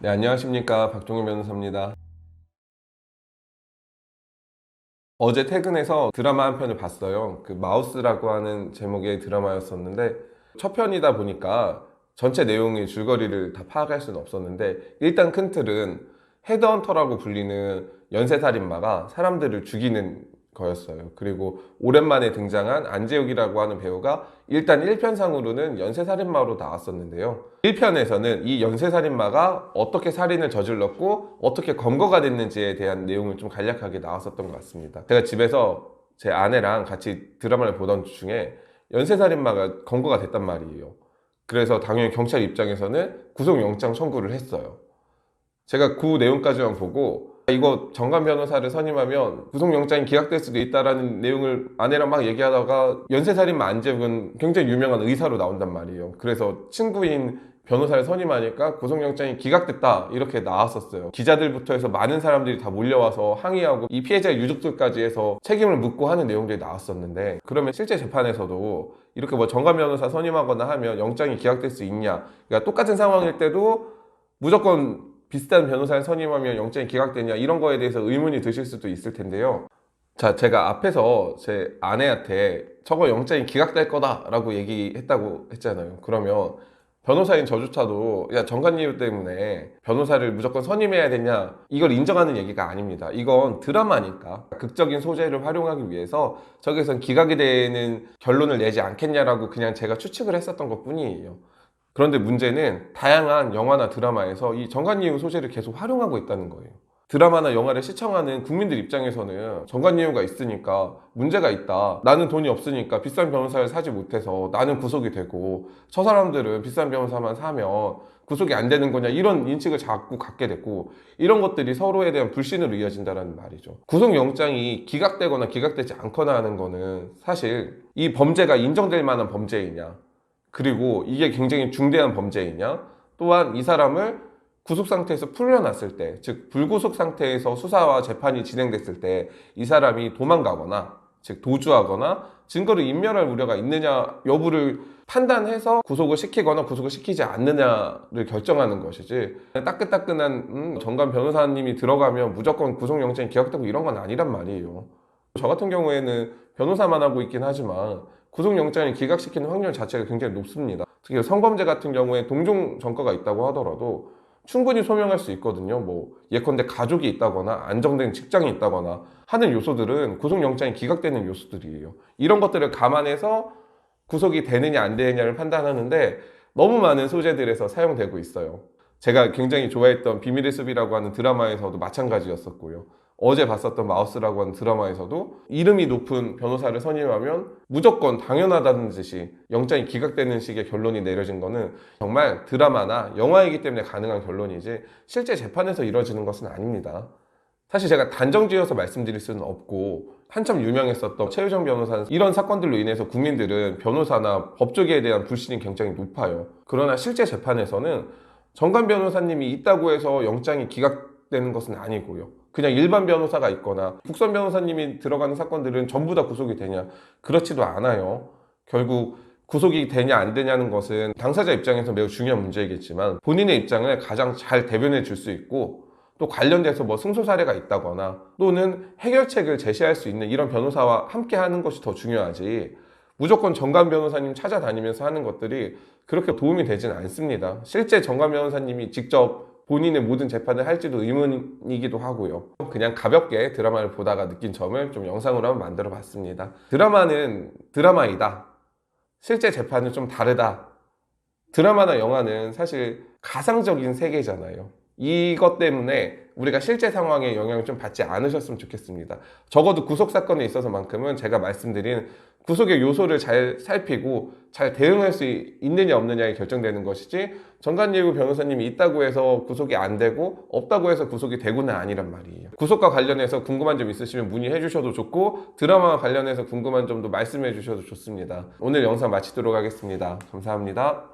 네, 안녕하십니까. 박종현 변호사입니다. 어제 퇴근해서 드라마 한 편을 봤어요. 그 마우스라고 하는 제목의 드라마였었는데 첫 편이다 보니까 전체 내용의 줄거리를 다 파악할 수는 없었는데 일단 큰 틀은 헤드헌터라고 불리는 연쇄살인마가 사람들을 죽이는 거였어요. 그리고 오랜만에 등장한 안재욱이라고 하는 배우가 일단 1편상으로는 연쇄살인마로 나왔었는데요. 1편에서는 이 연쇄살인마가 어떻게 살인을 저질렀고 어떻게 검거가 됐는지에 대한 내용을 좀 간략하게 나왔었던 것 같습니다. 제가 집에서 제 아내랑 같이 드라마를 보던 중에 연쇄살인마가 검거가 됐단 말이에요. 그래서 당연히 경찰 입장에서는 구속영장 청구를 했어요. 제가 그 내용까지만 보고 이거 정관 변호사를 선임하면 구속영장이 기각될 수도 있다라는 내용을 아내랑 막 얘기하다가 연쇄살인마 안재욱은 굉장히 유명한 의사로 나온단 말이에요. 그래서 친구인 변호사를 선임하니까 구속영장이 기각됐다 이렇게 나왔었어요. 기자들부터 해서 많은 사람들이 다 몰려와서 항의하고 이 피해자의 유족들까지 해서 책임을 묻고 하는 내용들이 나왔었는데, 그러면 실제 재판에서도 이렇게 뭐 정관 변호사 선임하거나 하면 영장이 기각될 수 있냐, 그러니까 똑같은 상황일 때도 무조건 비슷한 변호사를 선임하면 영장이 기각되냐, 이런 거에 대해서 의문이 드실 수도 있을 텐데요. 자, 제가 앞에서 제 아내한테 저거 영장이 기각될 거다라고 얘기했다고 했잖아요. 그러면 변호사인 저조차도 야, 정관이유 때문에 변호사를 무조건 선임해야 되냐, 이걸 인정하는 얘기가 아닙니다. 이건 드라마니까 극적인 소재를 활용하기 위해서 저기선 기각이 되는 결론을 내지 않겠냐라고 그냥 제가 추측을 했었던 것 뿐이에요. 그런데 문제는 다양한 영화나 드라마에서 이 정관이유 소재를 계속 활용하고 있다는 거예요. 드라마나 영화를 시청하는 국민들 입장에서는 정관이유가 있으니까 문제가 있다, 나는 돈이 없으니까 비싼 변호사를 사지 못해서 나는 구속이 되고 저 사람들은 비싼 변호사만 사면 구속이 안 되는 거냐, 이런 인식을 자꾸 갖게 됐고, 이런 것들이 서로에 대한 불신으로 이어진다는 말이죠. 구속영장이 기각되거나 기각되지 않거나 하는 거는 사실 이 범죄가 인정될 만한 범죄이냐, 그리고 이게 굉장히 중대한 범죄이냐, 또한 이 사람을 구속 상태에서 풀려났을 때, 즉 불구속 상태에서 수사와 재판이 진행됐을 때 이 사람이 도망가거나, 즉 도주하거나 증거를 인멸할 우려가 있느냐 여부를 판단해서 구속을 시키거나 구속을 시키지 않느냐를 결정하는 것이지, 따끈따끈한 정관 변호사님이 들어가면 무조건 구속영장이 기각되고 이런 건 아니란 말이에요. 저 같은 경우에는 변호사만 하고 있긴 하지만 구속영장을 기각시키는 확률 자체가 굉장히 높습니다. 특히 성범죄 같은 경우에 동종 전과가 있다고 하더라도 충분히 소명할 수 있거든요. 뭐 예컨대 가족이 있다거나 안정된 직장이 있다거나 하는 요소들은 구속영장이 기각되는 요소들이에요. 이런 것들을 감안해서 구속이 되느냐 안 되느냐를 판단하는데 너무 많은 소재들에서 사용되고 있어요. 제가 굉장히 좋아했던 비밀의 숲이라고 하는 드라마에서도 마찬가지였었고요. 어제 봤었던 마우스라고 하는 드라마에서도 이름이 높은 변호사를 선임하면 무조건 당연하다는 듯이 영장이 기각되는 식의 결론이 내려진 거는 정말 드라마나 영화이기 때문에 가능한 결론이지 실제 재판에서 이루어지는 것은 아닙니다. 사실 제가 단정지어서 말씀드릴 수는 없고, 한참 유명했었던 최유정 변호사는 이런 사건들로 인해서 국민들은 변호사나 법조계에 대한 불신이 굉장히 높아요. 그러나 실제 재판에서는 정관 변호사님이 있다고 해서 영장이 기각되는 것은 아니고요. 그냥 일반 변호사가 있거나 국선 변호사님이 들어가는 사건들은 전부 다 구속이 되냐? 그렇지도 않아요. 결국 구속이 되냐 안 되냐는 것은 당사자 입장에서 매우 중요한 문제이겠지만 본인의 입장을 가장 잘 대변해 줄 수 있고, 또 관련돼서 뭐 승소 사례가 있다거나 또는 해결책을 제시할 수 있는 이런 변호사와 함께 하는 것이 더 중요하지, 무조건 정관 변호사님 찾아다니면서 하는 것들이 그렇게 도움이 되지는 않습니다. 실제 정관 변호사님이 직접 본인의 모든 재판을 할지도 의문이기도 하고요. 그냥 가볍게 드라마를 보다가 느낀 점을 좀 영상으로 한번 만들어 봤습니다. 드라마는 드라마이다, 실제 재판은 좀 다르다. 드라마나 영화는 사실 가상적인 세계잖아요. 이것 때문에 우리가 실제 상황에 영향을 좀 받지 않으셨으면 좋겠습니다. 적어도 구속 사건에 있어서만큼은 제가 말씀드린 구속의 요소를 잘 살피고 잘 대응할 수 있느냐 없느냐에 결정되는 것이지, 정관예우 변호사님이 있다고 해서 구속이 안 되고 없다고 해서 구속이 되고는 아니란 말이에요. 구속과 관련해서 궁금한 점 있으시면 문의해 주셔도 좋고, 드라마와 관련해서 궁금한 점도 말씀해 주셔도 좋습니다. 오늘 영상 마치도록 하겠습니다. 감사합니다.